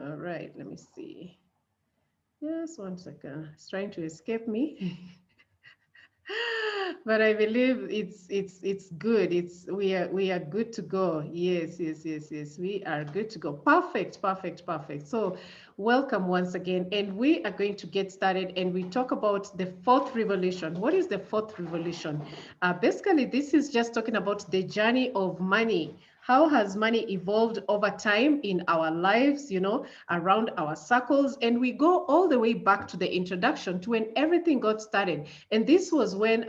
All right, let me see. Yes, one second. It's trying to escape me. But I believe it's good. We are good to go. Yes, yes, yes, yes. We are good to go. Perfect, perfect, perfect. So welcome once again. And we are going to get started and we talk about the fourth revolution. What is the fourth revolution? Basically, this is just talking about the journey of money. How has money evolved over time in our lives, around our circles? And we go all the way back to the introduction to when everything got started. And this was when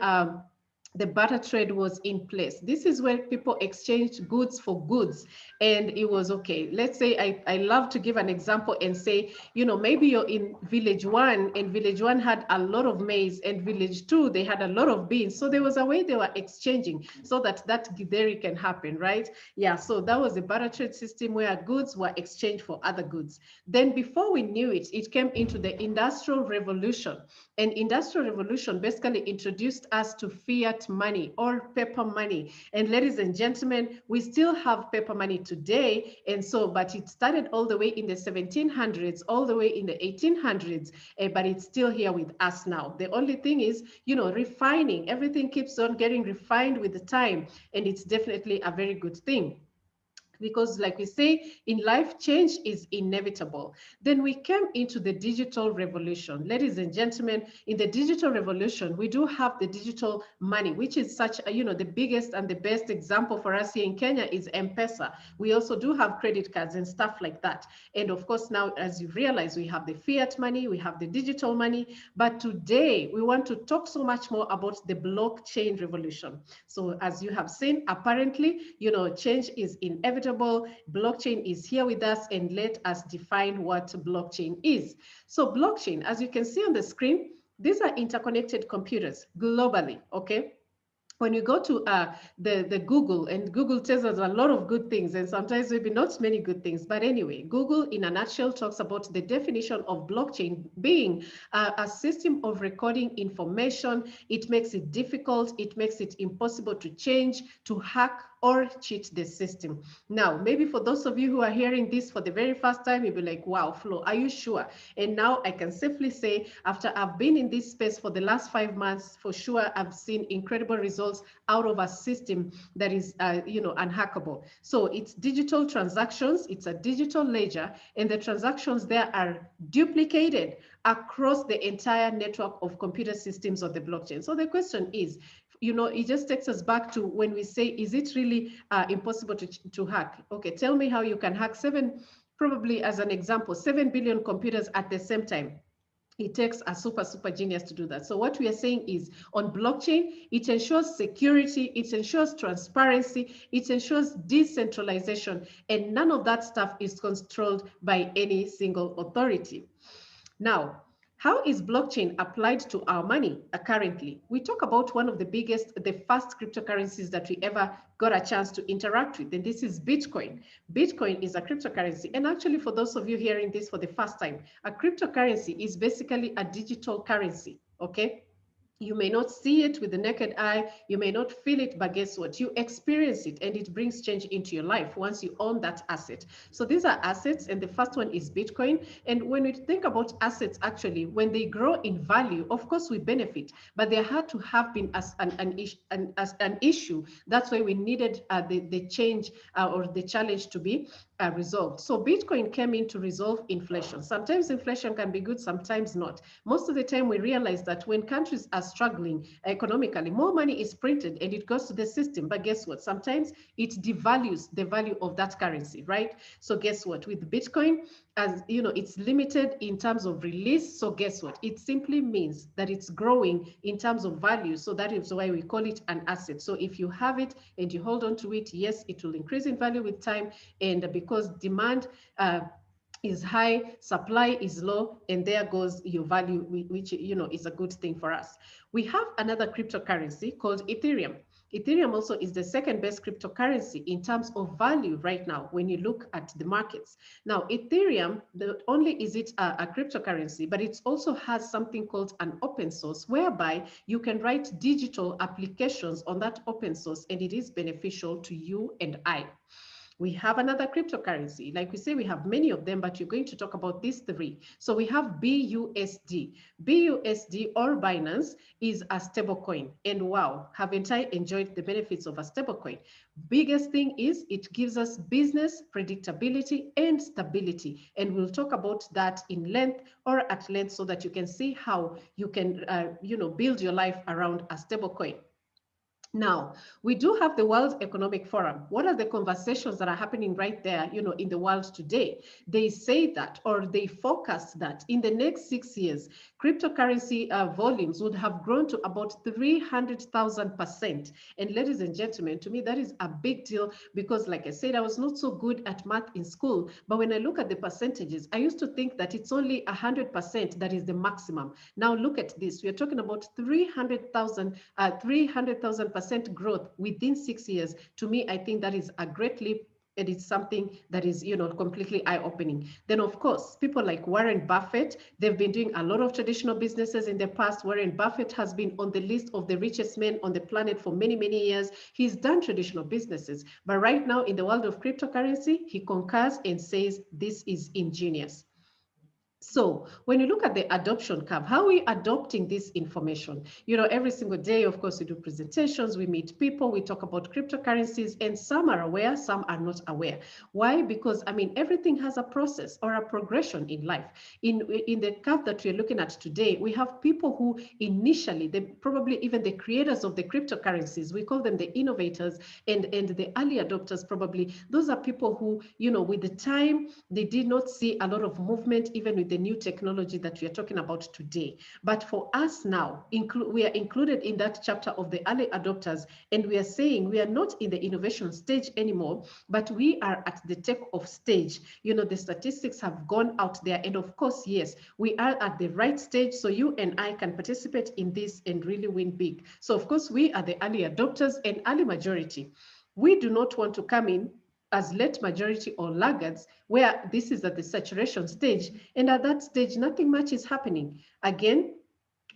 the barter trade was in place. This is when people exchanged goods for goods. And it was okay. Let's say I love to give an example and say, maybe you're in village one and village one had a lot of maize and village two, they had a lot of beans. So there was a way they were exchanging so that githeri can happen, right? Yeah, so that was the barter trade system where goods were exchanged for other goods. Then before we knew it, it came into the Industrial Revolution. And Industrial Revolution basically introduced us to fiat money or paper money. And ladies and gentlemen, we still have paper money today. And so, but it started all the way in the 1700s, all the way in the 1800s, but it's still here with us now. The only thing is, refining. Everything keeps on getting refined with the time. And it's definitely a very good thing, because like we say in life, change is inevitable. Then we came into the digital revolution. Ladies and gentlemen, in the digital revolution, we do have the digital money, which is such a, the biggest and the best example for us here in Kenya is M-Pesa. We also do have credit cards and stuff like that. And of course, now, as you realize, we have the fiat money, we have the digital money, but today we want to talk so much more about the blockchain revolution. So as you have seen, apparently, change is inevitable. Blockchain is here with us, and let us define what blockchain is. So blockchain, as you can see on the screen, these are interconnected computers globally, okay? When you go to the Google, and Google tells us a lot of good things, and sometimes maybe not many good things, but anyway, Google in a nutshell talks about the definition of blockchain being a system of recording information. It makes it difficult, it makes it impossible to change, to hack, or cheat the system. Now, maybe for those of you who are hearing this for the very first time, you'll be like, wow, Flo, are you sure? And now I can safely say, after I've been in this space for the last 5 months, for sure, I've seen incredible results out of a system that is, unhackable. So it's digital transactions, it's a digital ledger, and the transactions there are duplicated across the entire network of computer systems of the blockchain. So the question is, it just takes us back to when we say, is it really impossible to hack? Okay, tell me how you can hack probably as an example, 7 billion computers at the same time. It takes a super genius to do that. So what we are saying is, on blockchain, it ensures security, it ensures transparency, it ensures decentralization, and none of that stuff is controlled by any single authority. Now, how is blockchain applied to our money currently? We talk about one of the biggest, the first cryptocurrencies that we ever got a chance to interact with, and this is Bitcoin. Bitcoin is a cryptocurrency, and actually for those of you hearing this for the first time, a cryptocurrency is basically a digital currency, okay? You may not see it with the naked eye, you may not feel it, but guess what? You experience it, and it brings change into your life once you own that asset. So these are assets, and the first one is Bitcoin. And when we think about assets, actually, when they grow in value, of course we benefit, but they had to have been as an issue. That's why we needed the change or the challenge to be resolved. So Bitcoin came in to resolve inflation. Sometimes inflation can be good, sometimes not. Most of the time we realize that when countries are struggling economically, more money is printed and it goes to the system. But guess what? Sometimes it devalues the value of that currency, right? So guess what? With Bitcoin, as you know, it's limited in terms of release. So guess what? It simply means that it's growing in terms of value. So that is why we call it an asset. So if you have it and you hold on to it, yes, it will increase in value with time. And because demand is high, supply is low, and there goes your value, which is a good thing for us. We have another cryptocurrency called Ethereum. Ethereum also is the second best cryptocurrency in terms of value right now when you look at the markets. Now, Ethereum, not only is it a cryptocurrency, but it also has something called an open source, whereby you can write digital applications on that open source, and it is beneficial to you and I. We have another cryptocurrency. Like we say, we have many of them, but you're going to talk about these three. So we have BUSD. BUSD or Binance is a stable coin. And wow, haven't I enjoyed the benefits of a stable coin? Biggest thing is it gives us business predictability and stability. And we'll talk about that in length or at length so that you can see how you can, build your life around a stable coin. Now, we do have the World Economic Forum. What are the conversations that are happening right there, in the world today? They say that, or they forecast that in the next 6 years, cryptocurrency volumes would have grown to about 300,000%. And ladies and gentlemen, to me, that is a big deal because, like I said, I was not so good at math in school. But when I look at the percentages, I used to think that it's only 100% that is the maximum. Now, look at this. We are talking about 300,000% growth within 6 years. To me, I think that is a great leap. It is something that is, completely eye-opening. Then, of course, people like Warren Buffett, they've been doing a lot of traditional businesses in the past. Warren Buffett has been on the list of the richest men on the planet for many, many years. He's done traditional businesses. But right now, in the world of cryptocurrency, he concurs and says this is ingenious. So when you look at the adoption curve, how are we adopting this information? Every single day, of course, we do presentations, we meet people, we talk about cryptocurrencies, and some are aware, some are not aware. Why? Because, everything has a process or a progression in life. In the curve that we're looking at today, we have people who initially, they probably even the creators of the cryptocurrencies, we call them the innovators and the early adopters probably, those are people who, with the time, they did not see a lot of movement, even with the new technology that we are talking about today. But for us now, we are included in that chapter of the early adopters, and we are saying we are not in the innovation stage anymore, but we are at the take-off stage. The statistics have gone out there, and of course, yes, we are at the right stage, so you and I can participate in this and really win big. So of course, we are the early adopters and early majority. We do not want to come in as late majority or laggards, where this is at the saturation stage, and at that stage, nothing much is happening. Again,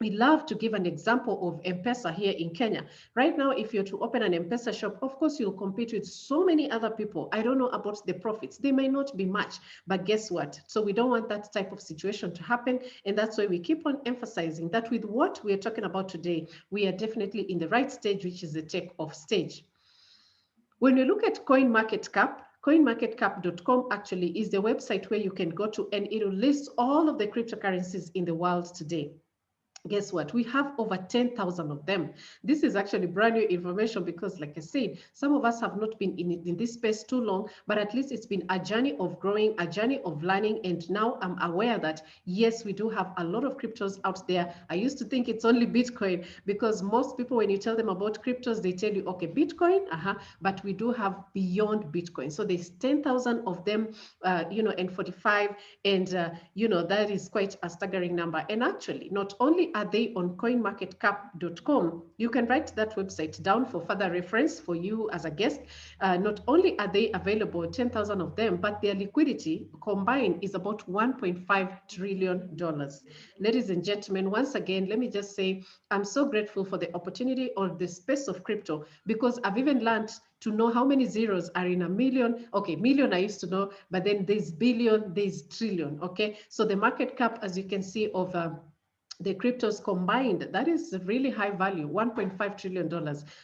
we love to give an example of M-Pesa here in Kenya. Right now, if you're to open an M-Pesa shop, of course, you'll compete with so many other people. I don't know about the profits. They may not be much, but guess what? So we don't want that type of situation to happen. And that's why we keep on emphasizing that with what we're talking about today, we are definitely in the right stage, which is the take-off stage. When you look at CoinMarketCap, coinmarketcap.com actually is the website where you can go to, and it will list all of the cryptocurrencies in the world today. Guess what? We have over 10,000 of them. This is actually brand new information because, like I said, some of us have not been in this space too long, but at least it's been a journey of growing, a journey of learning. And now I'm aware that, yes, we do have a lot of cryptos out there. I used to think it's only Bitcoin because most people, when you tell them about cryptos, they tell you, okay, Bitcoin, but we do have beyond Bitcoin. So there's 10,000 of them, and 45. And, that is quite a staggering number. And actually, not only are they on coinmarketcap.com, you can write that website down for further reference for you as a guest. Not only are they available, 10,000 of them, but their liquidity combined is about $1.5 trillion. Ladies and gentlemen, once again, let me just say, I'm so grateful for the opportunity or the space of crypto, because I've even learned to know how many zeros are in a million. Okay, million I used to know, but then there's billion, there's trillion, okay? So the market cap, as you can see, of the cryptos combined, that is really high value, $1.5 trillion.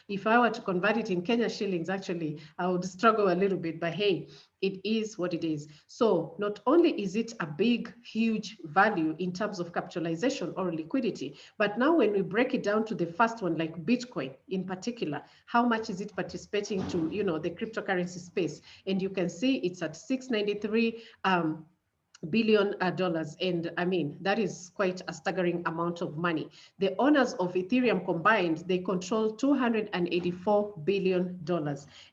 If I were to convert it in Kenya shillings, actually, I would struggle a little bit, but hey, it is what it is. So not only is it a big, huge value in terms of capitalization or liquidity, but now when we break it down to the first one, like Bitcoin in particular, how much is it participating to, the cryptocurrency space? And you can see it's at 693 billion dollars, and that is quite a staggering amount of money. The owners of Ethereum combined, they control $284 billion.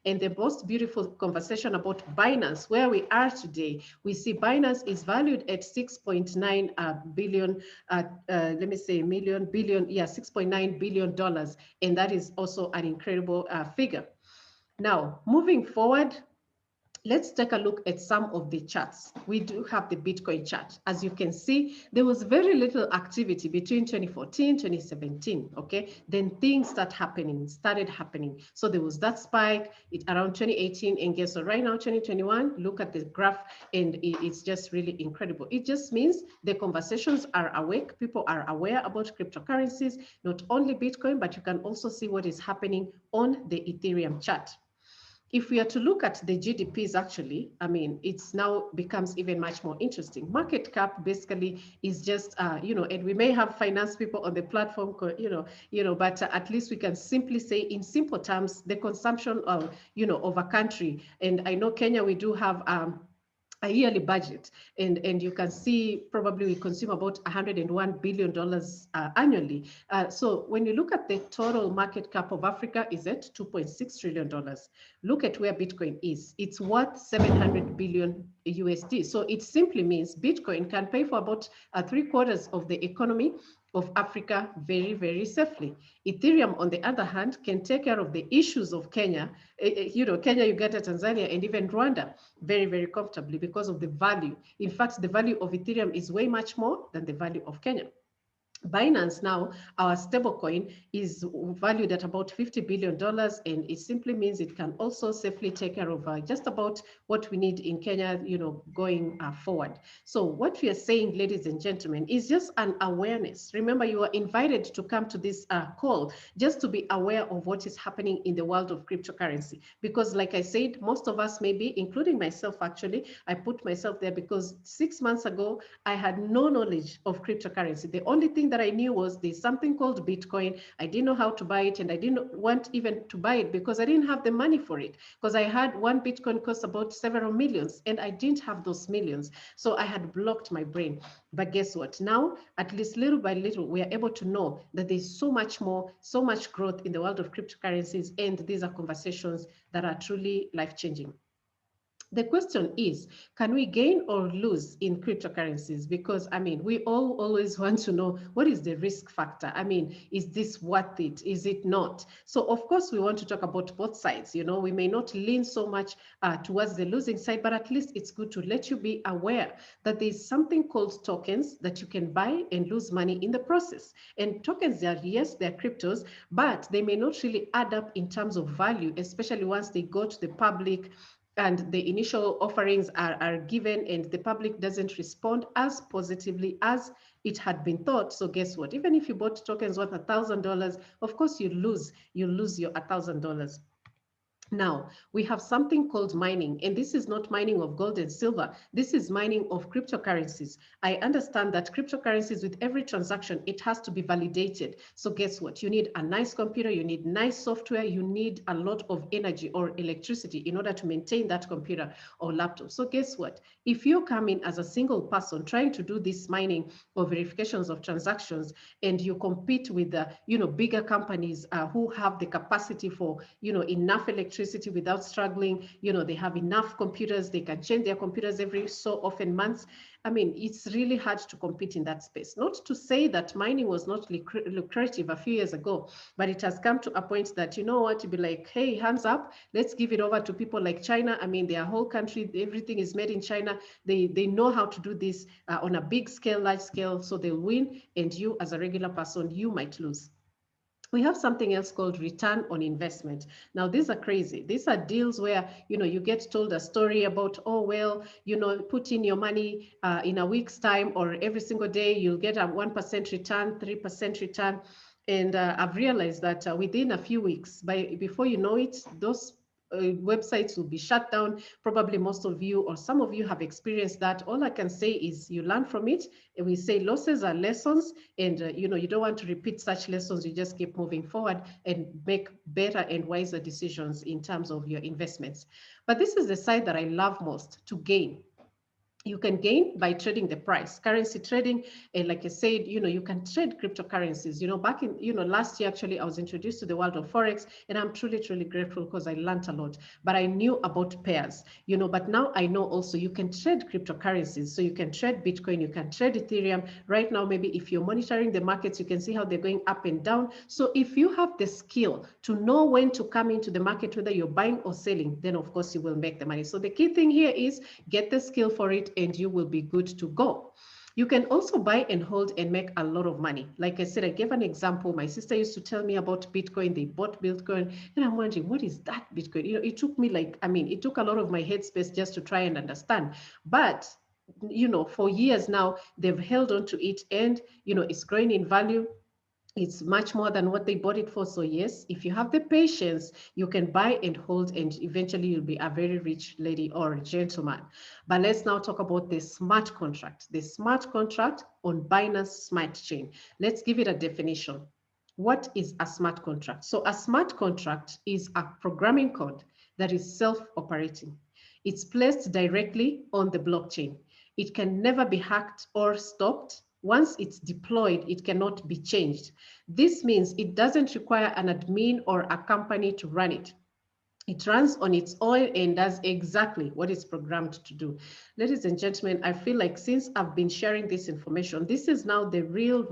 And the most beautiful conversation about Binance, where we are today, we see Binance is valued at 6.9 billion, $6.9 billion, and that is also an incredible figure. Now, moving forward, Let's take a look at some of the charts. We do have the Bitcoin chart. As you can see, there was very little activity between 2014, 2017, okay? Then things started happening. So there was that spike around 2018, and guess what? Right now, 2021, look at the graph, and it's just really incredible. It just means the conversations are awake. People are aware about cryptocurrencies, not only Bitcoin, but you can also see what is happening on the Ethereum chart. If we are to look at the GDPs, actually, I mean, it's now becomes even much more interesting. Market cap basically is just, and we may have finance people on the platform, but at least we can simply say in simple terms, the consumption of a country. And I know Kenya, we do have a yearly budget, and you can see probably we consume about $101 billion annually. So when you look at the total market cap of Africa is at $2.6 trillion. Look at where Bitcoin is. It's worth 700 billion USD. So it simply means Bitcoin can pay for about 3/4 of the economy of Africa very, very safely. Ethereum, on the other hand, can take care of the issues of Kenya, Kenya, Uganda, Tanzania, and even Rwanda very, very comfortably because of the value. In fact, the value of Ethereum is way much more than the value of Kenya. Binance now, our stablecoin, is valued at about $50 billion, and it simply means it can also safely take care of just about what we need in Kenya, going forward. So what we are saying, ladies and gentlemen, is just an awareness. Remember, you are invited to come to this call just to be aware of what is happening in the world of cryptocurrency. Because like I said, most of us maybe, including myself actually, I put myself there because 6 months ago, I had no knowledge of cryptocurrency. The only thing that I knew was there's something called Bitcoin. I didn't know how to buy it, and I didn't want even to buy it because I didn't have the money for it, because I had one Bitcoin cost about several millions, and I didn't have those millions. So I had blocked my brain. But guess what? Now, at least little by little, we are able to know that there's so much more, so much growth in the world of cryptocurrencies, and these are conversations that are truly life-changing. The question is, can we gain or lose in cryptocurrencies? Because, I mean, we all always want to know, what is the risk factor? I mean, is this worth it? Is it not? So, of course, we want to talk about both sides. We may not lean so much towards the losing side, but at least it's good to let you be aware that there's something called tokens that you can buy and lose money in the process. And tokens are, yes, they're cryptos, but they may not really add up in terms of value, especially once they go to the public and the initial offerings are given and the public doesn't respond as positively as it had been thought. So guess what? Even if you bought tokens worth $1,000, of course you lose your $1,000. Now, we have something called mining, and this is not mining of gold and silver. This is mining of cryptocurrencies. I understand that cryptocurrencies, with every transaction, it has to be validated. So guess what? You need a nice computer, you need nice software, you need a lot of energy or electricity in order to maintain that computer or laptop. So guess what? If you come in as a single person trying to do this mining or verifications of transactions, and you compete with the bigger companies who have the capacity for enough electricity without struggling, they have enough computers, they can change their computers every so often months. I mean, it's really hard to compete in that space. Not to say that mining was not lucrative a few years ago, but it has come to a point that, to be like, hey, hands up, let's give it over to people like China. I mean, their whole country, everything is made in China. They know how to do this on a big scale, large scale, so they'll win, and you as a regular person, you might lose. We have something else called return on investment. Now, these are crazy. These are deals where, you get told a story about, oh, well, put in your money in a week's time, or every single day, you'll get a 1% return, 3% return. And I've realized that within a few weeks, before you know it, those websites will be shut down. Probably most of you or some of you have experienced that. All I can say is you learn from it. And we say losses are lessons, and you don't want to repeat such lessons. You just keep moving forward and make better and wiser decisions in terms of your investments. But this is the side that I love most, to gain. you can gain by trading the price. Currency trading, and like I said, you can trade cryptocurrencies. Back in, last year, actually, I was introduced to the world of Forex, and I'm truly, truly grateful because I learned a lot. But I knew about pairs, but now I know also you can trade cryptocurrencies. So you can trade Bitcoin, you can trade Ethereum. Right now, maybe if you're monitoring the markets, you can see how they're going up and down. So if you have the skill to know when to come into the market, whether you're buying or selling, then of course you will make the money. So the key thing here is get the skill for it, and you will be good to go. You can also buy and hold and make a lot of money. Like I said, I gave an example. My sister used to tell me about Bitcoin. They bought Bitcoin, and I'm wondering, what is that Bitcoin? It took me it took a lot of my headspace just to try and understand. But for years now, they've held on to it, and it's growing in value. It's much more than what they bought it for. So yes, if you have the patience, you can buy and hold, and eventually you'll be a very rich lady or gentleman. But let's now talk about the smart contract. The smart contract on Binance Smart Chain. Let's give it a definition. What is a smart contract? So a smart contract is a programming code that is self-operating. It's placed directly on the blockchain. It can never be hacked or stopped. Once it's deployed, it cannot be changed. This means it doesn't require an admin or a company to run it. It runs on its own and does exactly what it's programmed to do. Ladies and gentlemen, I feel like since I've been sharing this information, this is now the real,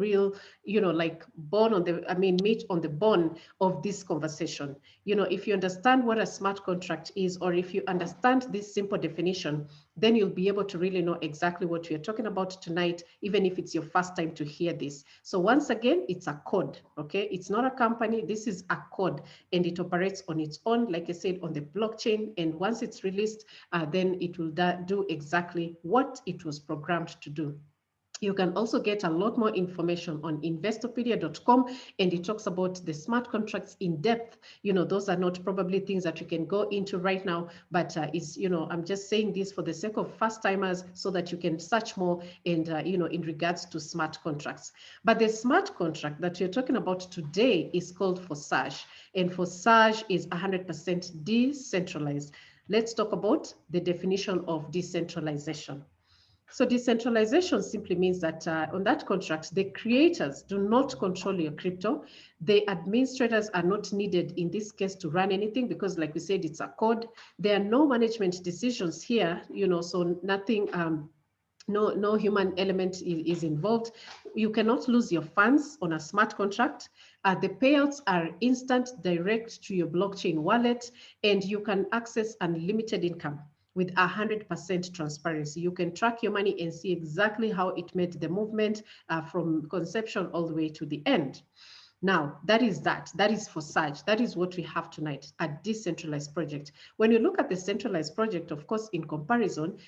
like meat on the bone of this conversation. If you understand what a smart contract is, or if you understand this simple definition, then you'll be able to really know exactly what we are talking about tonight, even if it's your first time to hear this. So once again, it's a code, okay? It's not a company, this is a code, and it operates on its own, like I said, on the blockchain. And once it's released, then it will do exactly what it was programmed to do. You can also get a lot more information on investopedia.com, and it talks about the smart contracts in depth. Those are not probably things that you can go into right now, but I'm just saying this for the sake of first timers so that you can search more and, in regards to smart contracts. But the smart contract that we're talking about today is called Forsage, and Forsage is 100% decentralized. Let's talk about the definition of decentralization. So decentralization simply means that on that contract, the creators do not control your crypto. The administrators are not needed in this case to run anything because, like we said, it's a code. There are no management decisions here, so nothing, no human element is involved. You cannot lose your funds on a smart contract. The payouts are instant, direct to your blockchain wallet, and you can access unlimited income with 100% transparency. You can track your money and see exactly how it made the movement from conception all the way to the end. Now, that is Forsage. That is what we have tonight, a decentralized project. When you look at the centralized project, of course, in comparison,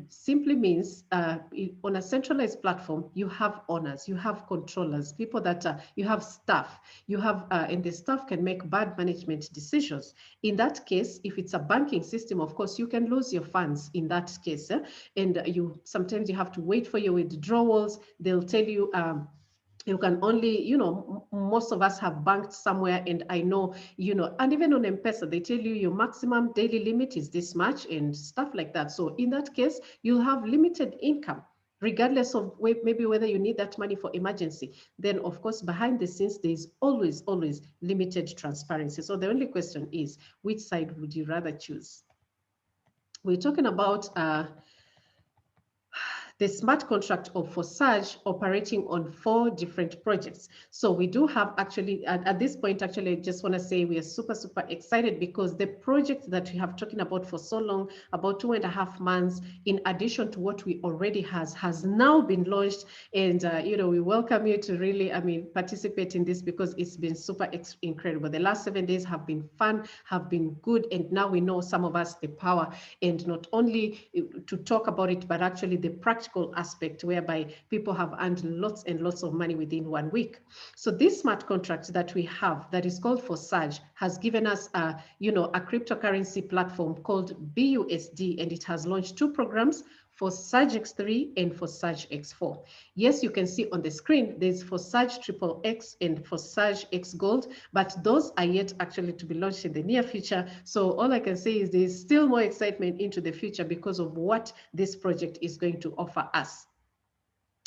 simply means on a centralized platform, you have owners, you have controllers, people that you have staff, and the staff can make bad management decisions. In that case, if it's a banking system, of course, you can lose your funds in that case. And sometimes you have to wait for your withdrawals. They'll tell you, you can only, most of us have banked somewhere, and I know, and even on M-Pesa, they tell you your maximum daily limit is this much and stuff like that. So in that case, you'll have limited income, regardless of maybe whether you need that money for emergency. Then, of course, behind the scenes, there's always limited transparency. So the only question is, which side would you rather choose? We're talking about the smart contract of Forsage operating on 4 different projects. So we do have actually, at this point, actually, I just want to say we are super excited because the project that we have talking about for so long, about 2.5 months, in addition to what we already has now been launched. And, we welcome you to really, participate in this because it's been super incredible. The last 7 days have been fun, have been good. And now we know, some of us, the power, and not only to talk about it, but actually the practical aspect whereby people have earned lots and lots of money within 1 week. So this smart contract that we have that is called Forsage has given us a cryptocurrency platform called BUSD, and it has launched 2 programs, Forsage X3 and Forsage X4. Yes, you can see on the screen, there's Forsage Triple X and Forsage X Gold, but those are yet actually to be launched in the near future. So all I can say is there's still more excitement into the future because of what this project is going to offer us.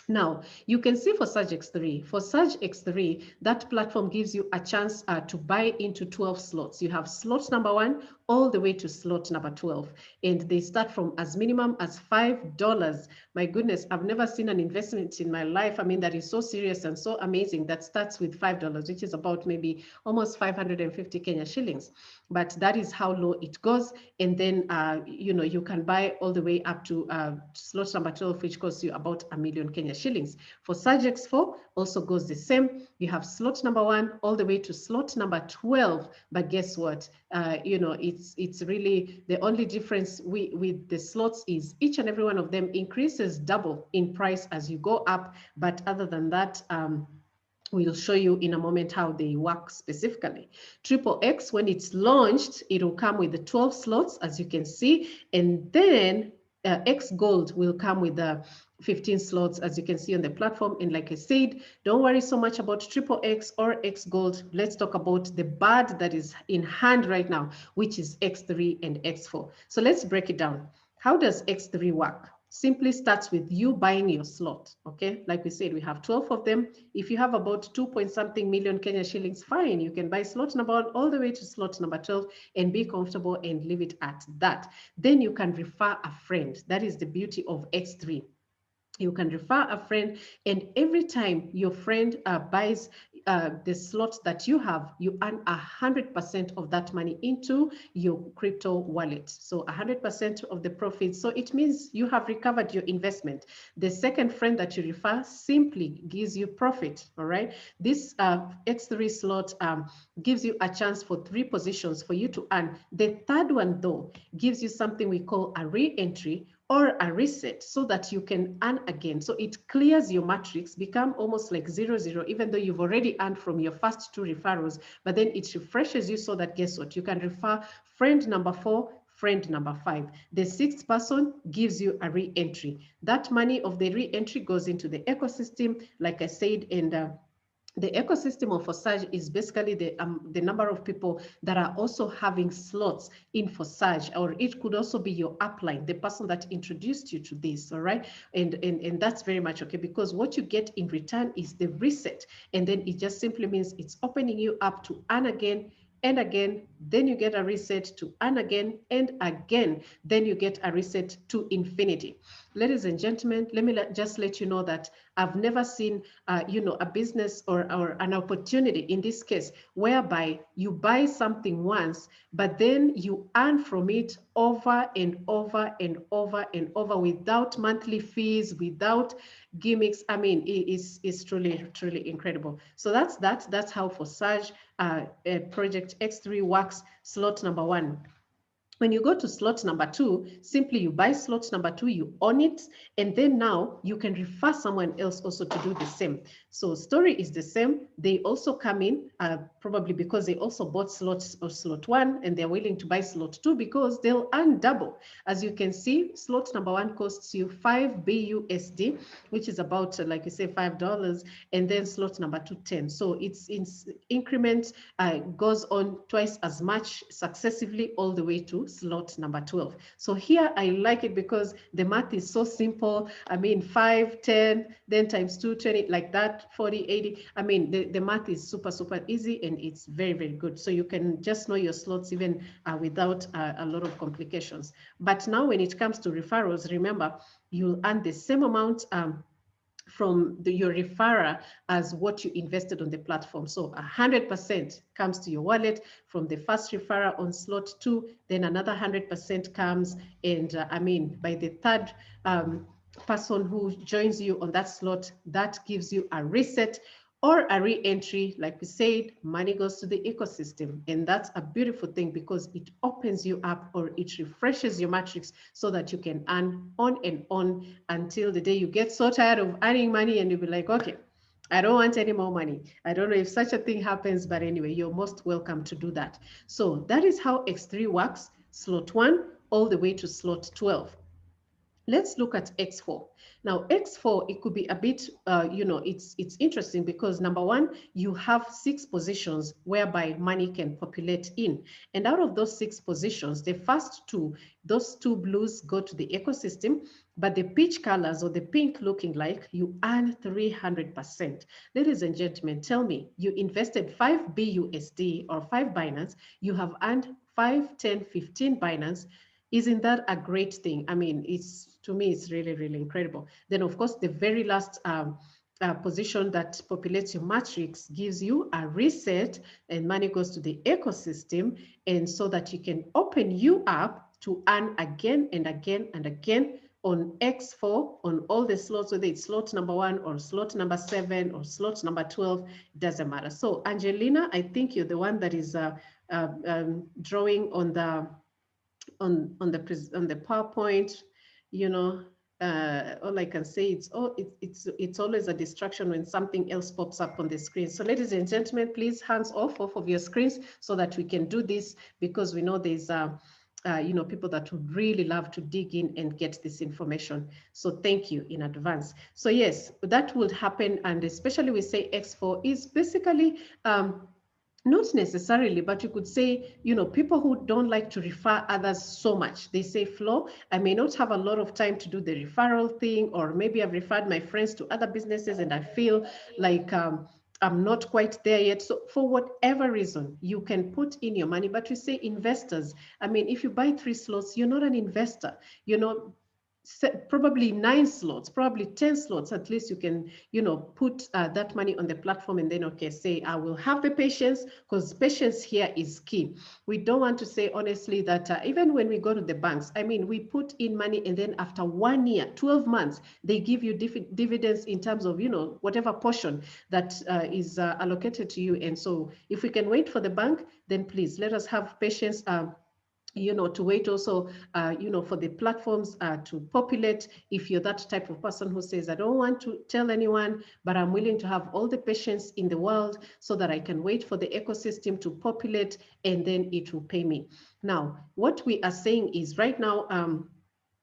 Now, you can see Forsage X3. Forsage X3, that platform gives you a chance to buy into 12 slots. You have slot number 1 all the way to slot number 12. And they start from as minimum as $5. My goodness, I've never seen an investment in my life, I mean, that is so serious and so amazing that starts with $5, which is about maybe almost 550 Kenya shillings. But that is how low it goes. And then, you can buy all the way up to slot number 12, which costs you about a million Kenya shillings. Forsage X4 also goes the same. You have slot number 1 all the way to slot number 12. But guess what? It's really the only difference with the slots is each and every one of them increases double in price as you go up. But other than that, we'll show you in a moment how they work specifically. Triple X, when it's launched, it will come with the 12 slots, as you can see, and then X Gold will come with the 15 slots, as you can see on the platform. And like I said, don't worry so much about Triple X or X Gold. Let's talk about the bird that is in hand right now, which is X3 and X4. So let's break it down. How does X3 work? Simply starts with you buying your slot, okay? Like we said, we have 12 of them. If you have about 2 point something million Kenya shillings, fine. You can buy slot number 1 all the way to slot number 12 and be comfortable and leave it at that. Then you can refer a friend. That is the beauty of X3. You can refer a friend, and every time your friend buys the slot that you have, you earn 100% of that money into your crypto wallet. So 100% of the profits. So it means you have recovered your investment. The second friend that you refer simply gives you profit. All right. This X3 slot gives you a chance for 3 positions for you to earn. The third one, though, gives you something we call a re-entry or a reset so that you can earn again. So it clears your matrix, become almost like 0-0, even though you've already earned from your first 2 referrals, but then it refreshes you so that guess what? You can refer friend number 4, friend number 5. The 6th person gives you a re-entry. That money of the re-entry goes into the ecosystem, like I said, and the ecosystem of Forsage is basically the number of people that are also having slots in Forsage, or it could also be your upline, the person that introduced you to this, all right? And that's very much okay, because what you get in return is the reset, and then it just simply means it's opening you up to earn again and again, then you get a reset to earn again and again, then you get a reset to infinity. Ladies and gentlemen, let me just let you know that I've never seen, a business or an opportunity in this case whereby you buy something once, but then you earn from it over and over and over and over without monthly fees, without gimmicks. I mean, it's truly, truly incredible. So that's how Forsage Project X3 works. Slot number 1. When you go to slot number 2, simply you buy slot number 2, you own it, and then now you can refer someone else also to do the same. So story is the same. They also come in, probably because they also bought slots or slot 1, and they're willing to buy slot 2 because they'll earn double. As you can see, slot number 1 costs you 5 BUSD, which is about, like you say, $5, and then slot number 2, 10. So it's in increment, goes on twice as much successively all the way to slot number 12. So here I like it because the math is so simple. I mean, 5, 10, then times 2, 20, like that, 40, 80. I mean, the math is super, super easy, and it's very, very good. So you can just know your slots even without a lot of complications. But now when it comes to referrals, remember, you'll earn the same amount from your referrer as what you invested on the platform. So 100% comes to your wallet from the first referrer on slot 2, then another 100% comes, and by the third person who joins you on that slot, that gives you a reset or a re-entry. Like we said, money goes to the ecosystem, and that's a beautiful thing because it opens you up, or it refreshes your matrix so that you can earn on and on until the day you get so tired of earning money and you'll be like, okay, I don't want any more money. I don't know if such a thing happens, but anyway, you're most welcome to do that. So that is how X3 works, slot 1 all the way to slot 12. Let's look at X4. Now, X4, it could be a bit, it's interesting because number one, you have 6 positions whereby money can populate in. And out of those 6 positions, the first two, those two blues go to the ecosystem, but the peach colors or the pink looking like you earn 300%. Ladies and gentlemen, tell me, you invested 5 BUSD or 5 Binance, you have earned 5, 10, 15 Binance. Isn't that a great thing? I mean, it's, to me, it's really, really incredible. Then, of course, the very last position that populates your matrix gives you a reset, and money goes to the ecosystem, and so that you can open you up to earn again and again and again on X4 on all the slots, whether it's slot number 1 or slot number 7 or slot number 12, doesn't matter. So Angelina, I think you're the one that is drawing on the on the PowerPoint. you know, all I can say, it's always a distraction when something else pops up on the screen. So ladies and gentlemen, please hands off of your screens so that we can do this, because we know there's people that would really love to dig in and get this information. So thank you in advance. So yes, that would happen. And especially we say X4 is basically not necessarily, but you could say, people who don't like to refer others so much. They say, Flo, I may not have a lot of time to do the referral thing, or maybe I've referred my friends to other businesses and I feel like I'm not quite there yet. So for whatever reason, you can put in your money, but we say investors. I mean, if you buy 3 slots, you're not an investor. Probably 9 slots, probably 10 slots, at least you can, put that money on the platform, and then, okay, say, I will have the patience, because patience here is key. We don't want to say, honestly, that even when we go to the banks, I mean, we put in money, and then after 1 year, 12 months, they give you dividends in terms of, whatever portion that is allocated to you. And so if we can wait for the bank, then please let us have patience, to wait also, for the platforms to populate. If you're that type of person who says, I don't want to tell anyone, but I'm willing to have all the patience in the world so that I can wait for the ecosystem to populate, and then it will pay me. Now, what we are saying is right now,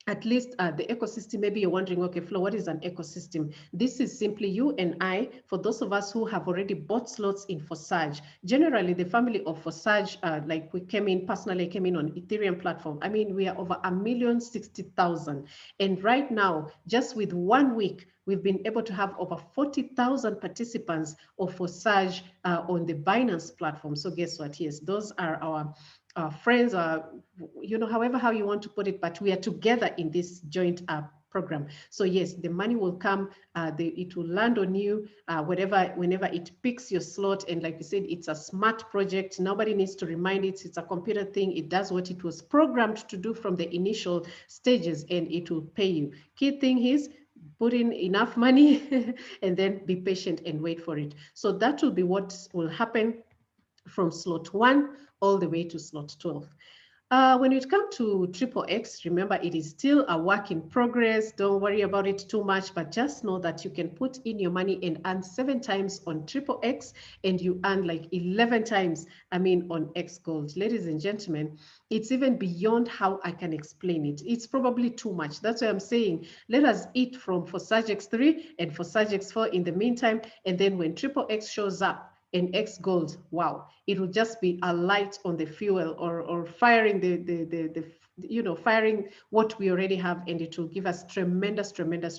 at least the ecosystem, maybe you're wondering, okay, Flo, what is an ecosystem? This is simply you and I, for those of us who have already bought slots in Forsage. Generally, the family of Forsage, like we personally came in on Ethereum platform. I mean, we are over 1,060,000. And right now, just with 1 week, we've been able to have over 40,000 participants of Forsage on the Binance platform. So guess what? Yes, those are our friends, however how you want to put it, but we are together in this joint program. So yes, the money will come, it will land on you whenever it picks your slot. And like we said, it's a smart project. Nobody needs to remind it. It's a computer thing. It does what it was programmed to do from the initial stages, and it will pay you. Key thing is, put in enough money and then be patient and wait for it. So that will be what will happen from slot 1 all the way to slot 12. When it comes to triple X, remember, it is still a work in progress. Don't worry about it too much, but just know that you can put in your money and earn 7 times on triple X, and you earn like 11 times, on X Gold. Ladies and gentlemen, it's even beyond how I can explain it. It's probably too much. That's why I'm saying, let us eat from Forsage X3 and Forsage X4 in the meantime, and then when triple X shows up, in X Gold, wow, it will just be a light on the fuel, or firing firing what we already have, and it will give us tremendous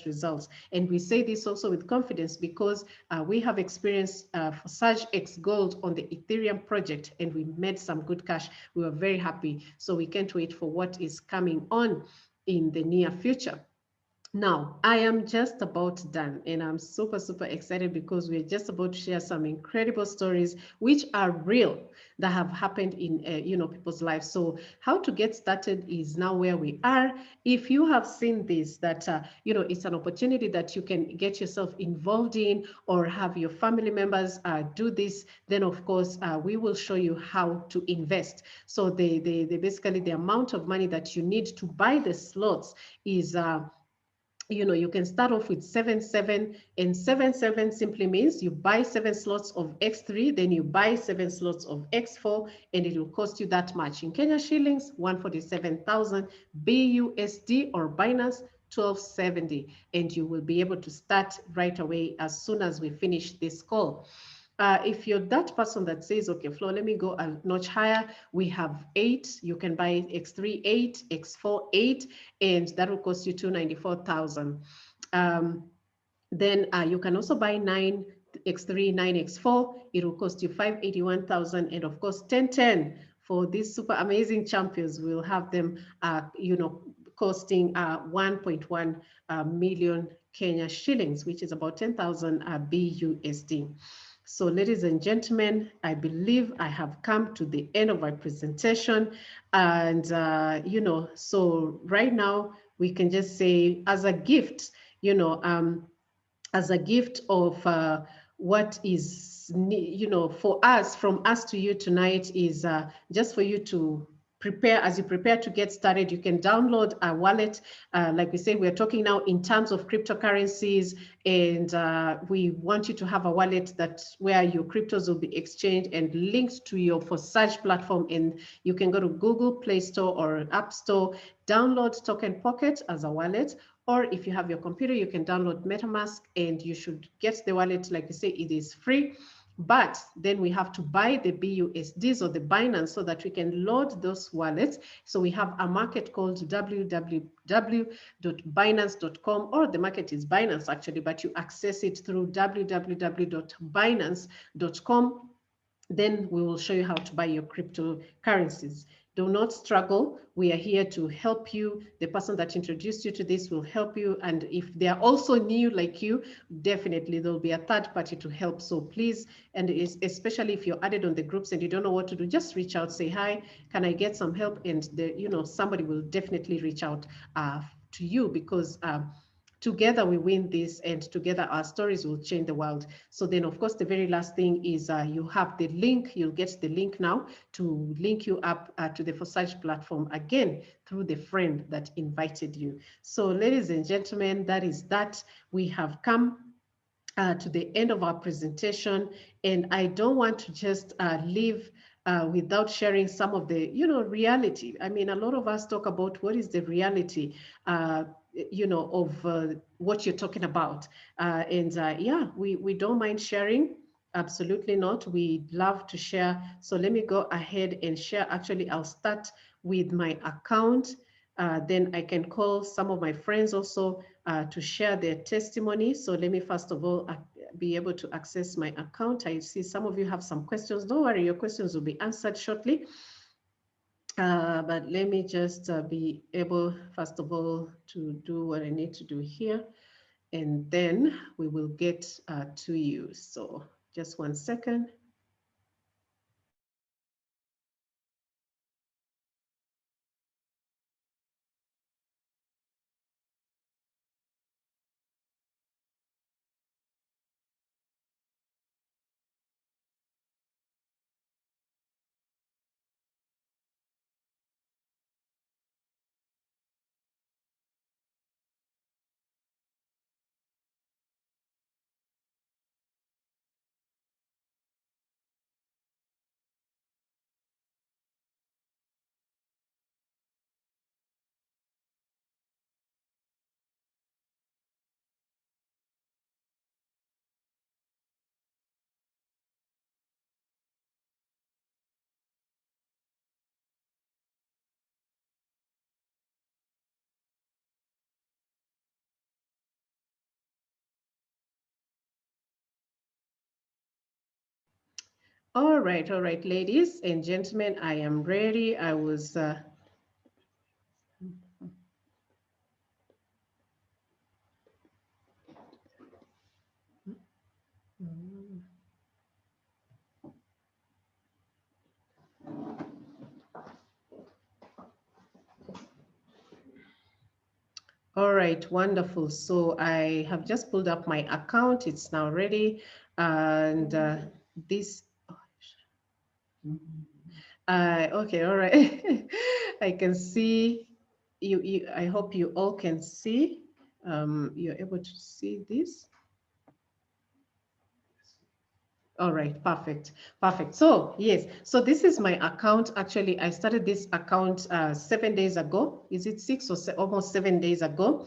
results. And we say this also with confidence because we have experienced Forsage X Gold on the Ethereum project, and we made some good cash. We were very happy. So we can't wait for what is coming on in the near future. Now, I am just about done, and I'm super excited because we're just about to share some incredible stories which are real, that have happened in people's lives. So how to get started is now where we are. If you have seen this, that it's an opportunity that you can get yourself involved in, or have your family members do this, then of course we will show you how to invest. So basically the amount of money that you need to buy the slots is you can start off with 7 and 7 simply means you buy 7 slots of X3, then you buy 7 slots of X4, and it will cost you that much in Kenya shillings, 147,000 BUSD or Binance, 1270, and you will be able to start right away as soon as we finish this call. If you're that person that says, okay, Flo, let me go a notch higher, we have 8. You can buy X3 8, X4 8, and that will cost you 294,000. Then you can also buy 9 X3, 9 X4. It will cost you 581,000, and of course 1010 for these super amazing champions. We'll have them, costing 1.1 million Kenya shillings, which is about 10,000 BUSD. So ladies and gentlemen, I believe I have come to the end of my presentation. And, so right now we can just say as a gift, as a gift of what is, for us, from us to you tonight is just for you to prepare. As you prepare to get started, you can download a wallet. Like we say, we're talking now in terms of cryptocurrencies, and we want you to have a wallet that where your cryptos will be exchanged and linked to your Forsage platform. And you can go to Google Play Store or App Store, download Token Pocket as a wallet. Or if you have your computer, you can download MetaMask, and you should get the wallet. Like we say, it is free. But then we have to buy the BUSDs or the Binance so that we can load those wallets. So we have a market called www.binance.com, or the market is Binance actually, but you access it through www.binance.com. Then we will show you how to buy your cryptocurrencies. Do not struggle. We are here to help you. The person that introduced you to this will help you. And if they are also new like you, definitely there'll be a third party to help. So please, and especially if you're added on the groups and you don't know what to do, just reach out, say, hi, can I get some help? And somebody will definitely reach out to you, because together we win this, and together our stories will change the world. So then, of course, the very last thing is you have the link. You'll get the link now to link you up to the Forsage platform, again, through the friend that invited you. So ladies and gentlemen, that is that. We have come to the end of our presentation, and I don't want to just leave without sharing some of the, reality. I mean, a lot of us talk about what is the reality, of what you're talking about. Yeah, we don't mind sharing. Absolutely not. We love to share. So let me go ahead and share. Actually, I'll start with my account. Then I can call some of my friends also to share their testimony. So let me first of all be able to access my account. I see some of you have some questions. Don't worry, your questions will be answered shortly. But let me just be able, first of all, to do what I need to do here, and then we will get to you. So just 1 second. All right, ladies and gentlemen, I am ready. I was all right, wonderful. So I have just pulled up my account. It's now ready. And this, okay, all right. I can see you. I hope you all can see. You're able to see this. All right, perfect, perfect. So yes, so this is my account. Actually, I started this account 7 days ago. Is it 6 or almost 7 days ago?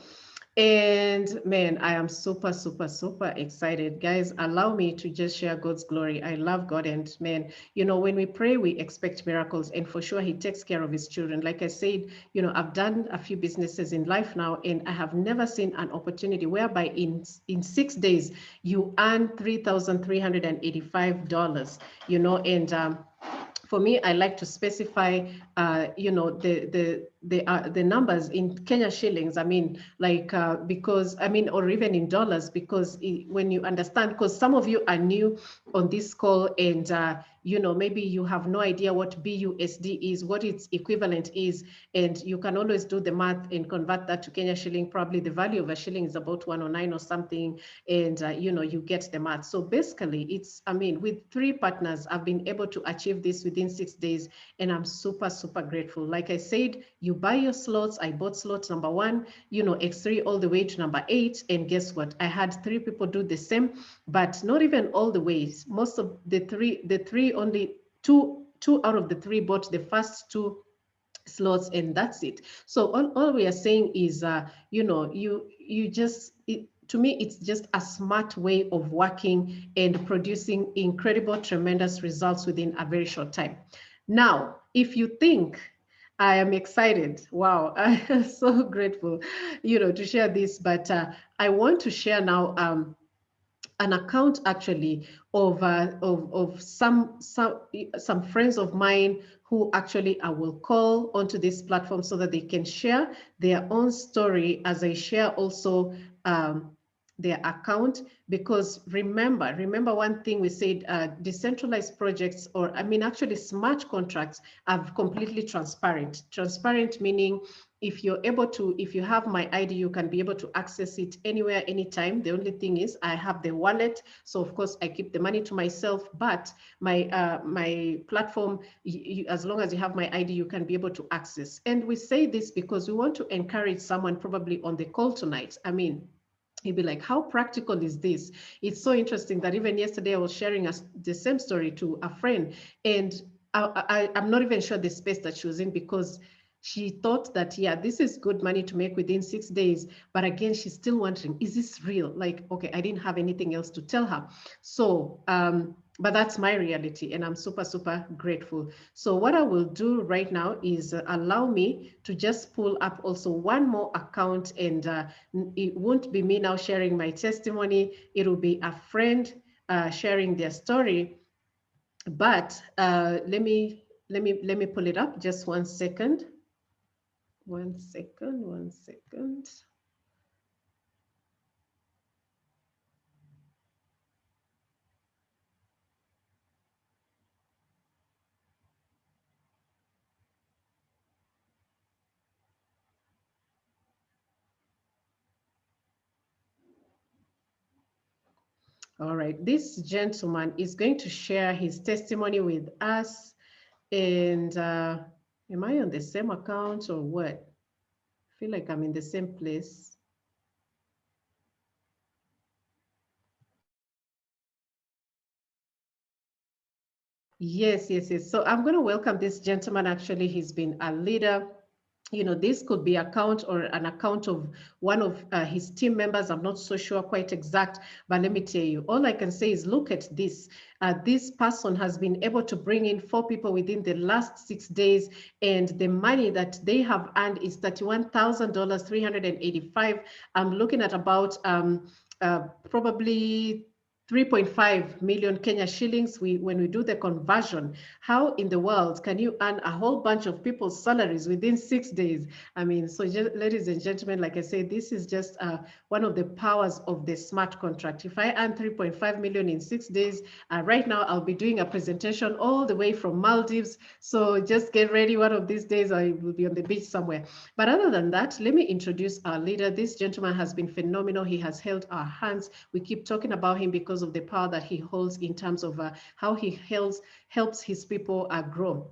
And man, I am super, super, super excited. Guys, allow me to just share God's glory. I love God. And man, when we pray, we expect miracles. And for sure, He takes care of His children. Like I said, I've done a few businesses in life now, and I have never seen an opportunity whereby in 6 days, you earn $3,385, and for me, I like to specify, the numbers in Kenya shillings. I mean, like because I mean, or even in dollars, because when you understand, because some of you are new on this call, and maybe you have no idea what BUSD is, what its equivalent is, and you can always do the math and convert that to Kenya shilling. Probably the value of a shilling is about 109 or something, and you get the math. So basically, I mean, with 3 partners, I've been able to achieve this within 6 days, and I'm super, super grateful. Like I said, you buy your slots. I bought slot number 1, X3 all the way to number 8, and guess what? I had 3 people do the same, but not even all the ways. Most of the three only two out of the 3 bought the first 2 slots, and that's it. So all we are saying is you just to me, it's just a smart way of working and producing incredible, tremendous results within a very short time. Now, if you think I am excited, wow, I am so grateful, to share this, but I want to share now an account actually of some friends of mine who actually I will call onto this platform so that they can share their own story as I share also their account. Because remember one thing we said, decentralized projects, or I mean actually smart contracts, are completely transparent, meaning if you have my ID, you can be able to access it anywhere, anytime. The only thing is I have the wallet. So of course I keep the money to myself, but my platform, as long as you have my ID, you can be able to access. And we say this because we want to encourage someone probably on the call tonight. I mean, you'd be like, how practical is this? It's so interesting that even yesterday I was sharing the same story to a friend, and I'm not even sure the space that she was in, because she thought that, yeah, this is good money to make within 6 days. But again, she's still wondering, is this real? Like, okay, I didn't have anything else to tell her. So, but that's my reality, and I'm super, super grateful. So what I will do right now is allow me to just pull up also one more account, and it won't be me now sharing my testimony. It'll be a friend sharing their story. But let me pull it up. Just 1 second. 1 second. 1 second. All right, this gentleman is going to share his testimony with us. And am I on the same account or what? I feel like I'm in the same place. Yes, yes, yes. So I'm going to welcome this gentleman. Actually, he's been a leader. This could be account or an account of one of his team members. I'm not so sure quite exact, but let me tell you, all I can say is look at this. This person has been able to bring in 4 people within the last 6 days, and the money that they have earned is $31,000, 385. I'm looking at about probably 3.5 million Kenya shillings. When we do the conversion, how in the world can you earn a whole bunch of people's salaries within 6 days? I mean, so ladies and gentlemen, like I say, this is just one of the powers of the smart contract. If I earn 3.5 million in 6 days, right now I'll be doing a presentation all the way from Maldives. So just get ready. One of these days I will be on the beach somewhere. But other than that, let me introduce our leader. This gentleman has been phenomenal. He has held our hands. We keep talking about him because of the power that he holds in terms of how he helps his people grow.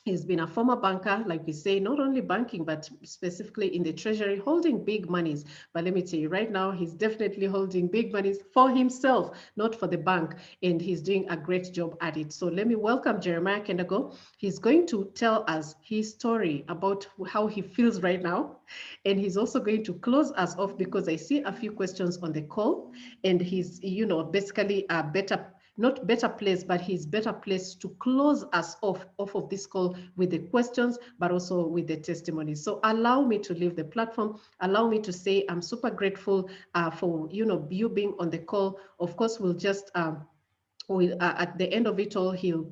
He's been a former banker, like we say, not only banking, but specifically in the treasury, holding big monies. But let me tell you, right now, he's definitely holding big monies for himself, not for the bank. And he's doing a great job at it. So let me welcome Jeremiah Kendago. He's going to tell us his story about how he feels right now. And he's also going to close us off because I see a few questions on the call. And he's, basically a better not better place, but he's better placed to close us off of this call with the questions, but also with the testimonies. So allow me to leave the platform. Allow me to say I'm super grateful for you being on the call. Of course, we'll just at the end of it all, he'll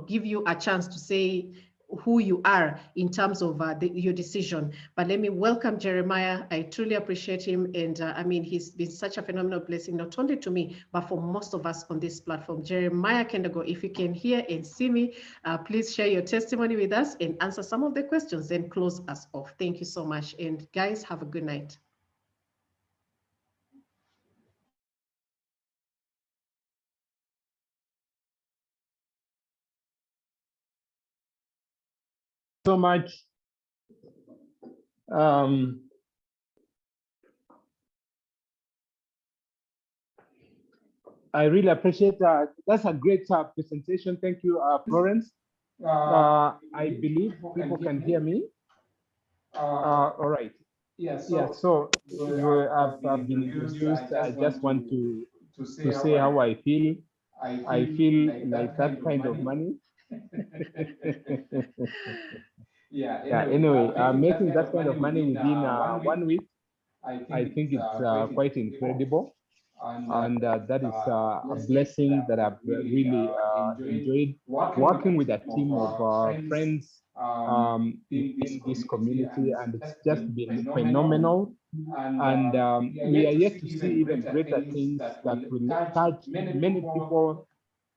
give you a chance to say who you are in terms of your decision. But let me welcome Jeremiah. I truly appreciate him. And I mean, he's been such a phenomenal blessing, not only to me, but for most of us on this platform. Jeremiah Kendago, if you can hear and see me, please share your testimony with us and answer some of the questions and close us off. Thank you so much. And guys, have a good night. So much. I really appreciate that. That's a great presentation. Thank you, Florence. I believe people can hear me. All right. Yeah, so I've been introduced. I just want to say how I feel. I feel like that kind of money. Yeah, anyway, making that kind of money within 1 week, I think it's quite incredible. And that is a blessing that I've really enjoyed working with a team of friends in this community, and it's just been phenomenal. And we are yet to see even greater things that will touch many people.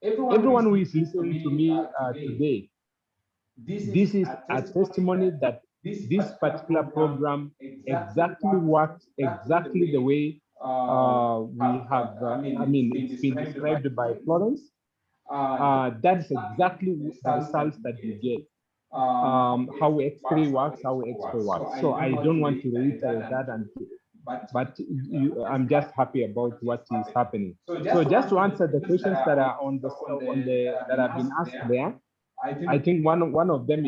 Everyone who is listening to me today, this is a testimony that this particular program exactly works exactly the way we have, I mean, it's been described by Florence. That is exactly the results that we get. How X3 works, how X4 works. So I don't want to reiterate that, but I'm just happy about what is happening. So just to answer the questions that are that have been asked there, I think one of them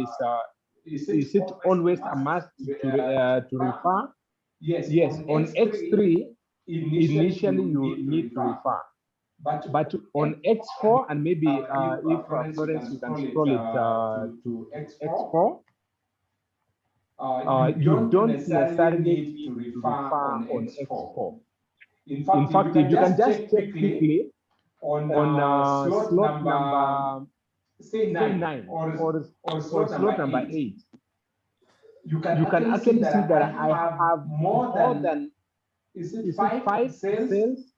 is it always a must to refer? Yes, on X3, initially you need to refer. But on X4, and maybe if Florence, you can scroll it to X4, you don't necessarily need to refer on X4. In fact, if you can just check quickly on slot number, say 9 or slot number 8, you can actually see that I have more than is it 5 cells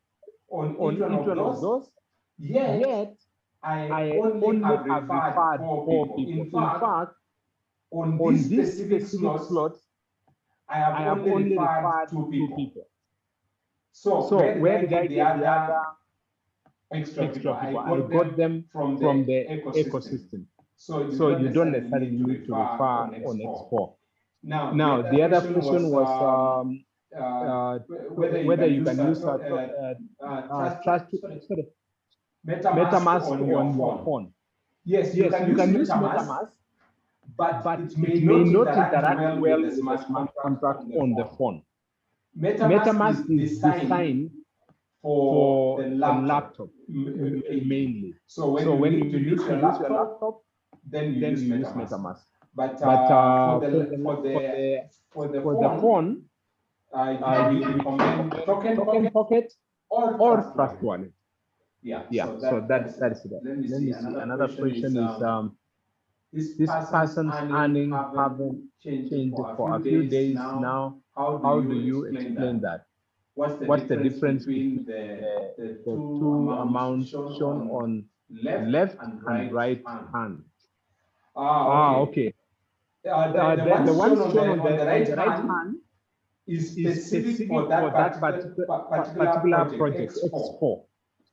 on each one of those, yet I only have referred 4 people. In fact, on this specific slot, I have only referred 2 people. So where did I get the other extra people? I got them from the ecosystem. So you don't necessarily need to refer on X4. Now the other question was whether you can use MetaMask on your phone. Yes, you can use MetaMask, but it may not interact well with the smart contract on the phone. MetaMask is designed for the laptop mainly. So when you need to use your laptop, then you use MetaMask. But for the phone, we recommend Token Pocket or Trust Wallet. Yeah. So that is that. Let me see. Another question is this person's earning haven't changed for a few days now. How do you explain that? What's the difference between the two amounts shown on left and right hand? Okay. The ones shown on the right hand is specific for that particular project, X4.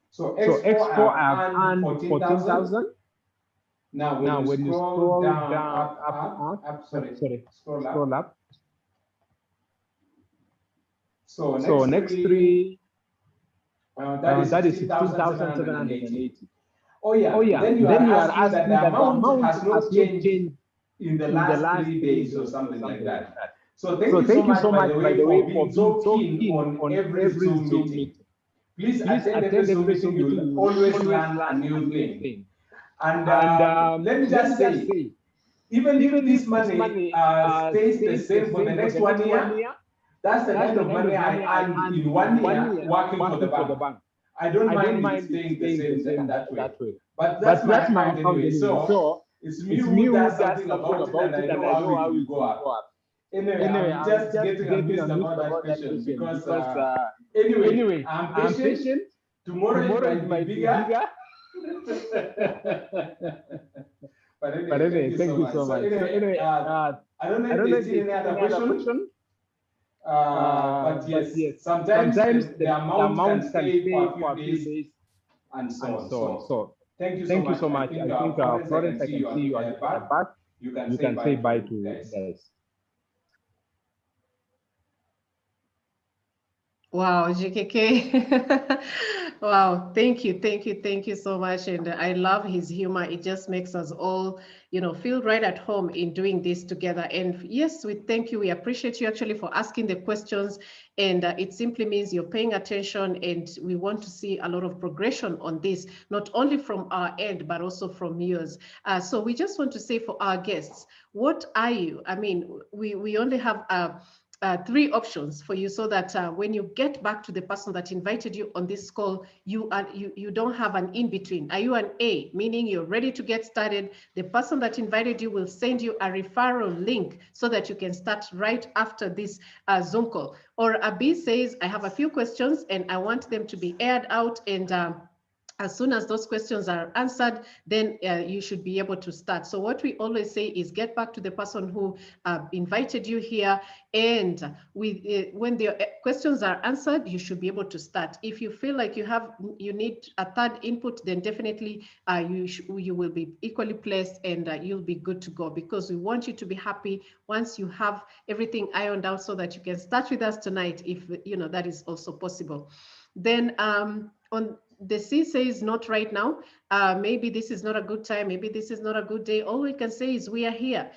So X4 I have earned 14,000, Now, when you scroll down, scroll up. So next three, that is 16,780. Oh yeah. Then you are asking that the amount has not changed in the last 3 days or something like that. So thank you so much, by the way, for being so keen on every Zoom meeting. Please attend every Zoom meeting. You will always learn a new thing. And let me just say, even if this money stays the same for the next 1 year, that's the kind of money I earned in 1 year working for the bank. I don't mind it staying the same that way. But that's my account anyway. So it's me who does something about it, and I know how it will go up. Anyway, I'm just getting amused about that question because anyway, I'm patient. Tomorrow it might be bigger. But anyway, thank you so much. So anyway, I don't know if there's any other question. But yes, sometimes the amount can stay for a few days and so on. So thank you so much. I think Florence, I can see you at the back. You can say bye to guys. Wow, GKK. Wow, thank you so much. And I love his humor. It just makes us all, feel right at home in doing this together. And yes, we thank you. We appreciate you actually for asking the questions. And it simply means you're paying attention, and we want to see a lot of progression on this, not only from our end, but also from yours. So we just want to say for our guests, what are you? I mean, we only have 3 options for you, so that when you get back to the person that invited you on this call, you don't have an in-between. Are you an A, meaning you're ready to get started? The person that invited you will send you a referral link so that you can start right after this Zoom call. Or a B says, I have a few questions and I want them to be aired out, and as soon as those questions are answered, then you should be able to start. So what we always say is get back to the person who invited you here, and when the questions are answered, you should be able to start. If you feel like you need a third input, then definitely you will be equally placed, and you'll be good to go, because we want you to be happy once you have everything ironed out, so that you can start with us tonight, if that is also possible. Then on the C says not right now. Maybe this is not a good time. Maybe this is not a good day. All we can say is we are here.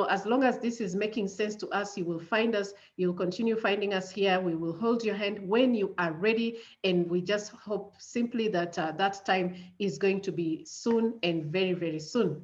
As long as this is making sense to us, you will find us. You'll continue finding us here. We will hold your hand when you are ready. And we just hope simply that that time is going to be soon, and very, very soon.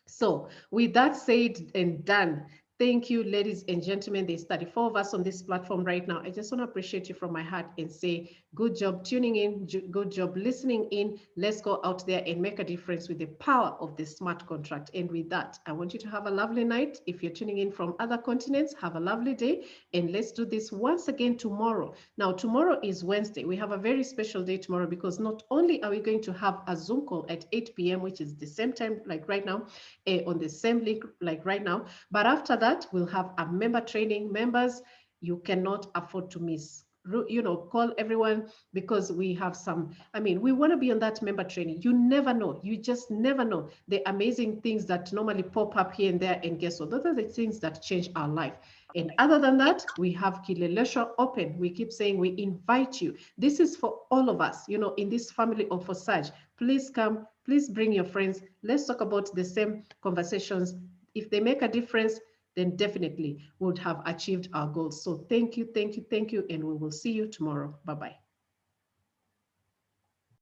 So with that said and done, thank you, ladies and gentlemen. There's 34 of us on this platform right now. I just want to appreciate you from my heart and say, good job tuning in, good job listening in. Let's go out there and make a difference with the power of the smart contract. And with that, I want you to have a lovely night. If you're tuning in from other continents, have a lovely day. And let's do this once again tomorrow. Now, tomorrow is Wednesday. We have a very special day tomorrow, because not only are we going to have a Zoom call at 8 p.m., which is the same time like right now, on the same link like right now, but after that we'll have a member training. Members, you cannot afford to miss. Call everyone, because we have we want to be on that member training. You never know, you just never know the amazing things that normally pop up here and there, and guess what, those are the things that change our life. And other than that, we have Kilelesha Open. We keep saying we invite you. This is for all of us, in this family of Forsage. Please come, please bring your friends. Let's talk about the same conversations. If they make a difference, then definitely we'll have achieved our goals. So thank you, and we will see you tomorrow. Bye-bye.